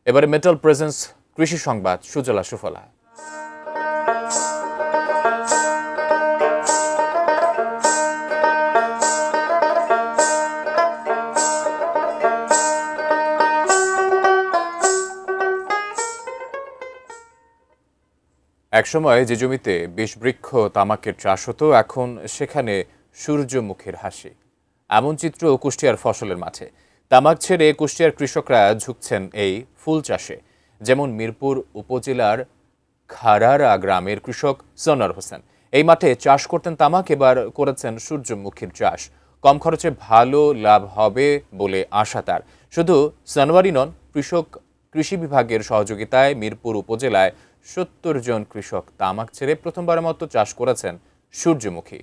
এবারে metal presence কৃষি সংবাদ সুজলা সুফলা। একসময় যে জমিতে বিষবৃক্ষ তামাকের চাষ হতো, এখন সেখানে সূর্যমুখীর হাসি। এমন চিত্র কুষ্টিয়ার ফসলের মাঠে। তামাক ছেড়ে কুষ্টিয়ার কৃষকরা ঝুঁকছেন এই ফুল চাষে। যেমন মিরপুর উপজেলার খারারা গ্রামের কৃষক সনোয়ার হোসেন এই মাঠে চাষ করতেন তামাক, এবার করেছেন সূর্যমুখীর চাষ। কম খরচে ভালো লাভ হবে বলে আশা তার। শুধু সনোয়ারই নন, কৃষি বিভাগের সহযোগিতায় মিরপুর উপজেলায় ৭০ জন কৃষক তামাক ছেড়ে প্রথমবারের মতো চাষ করেছেন সূর্যমুখী।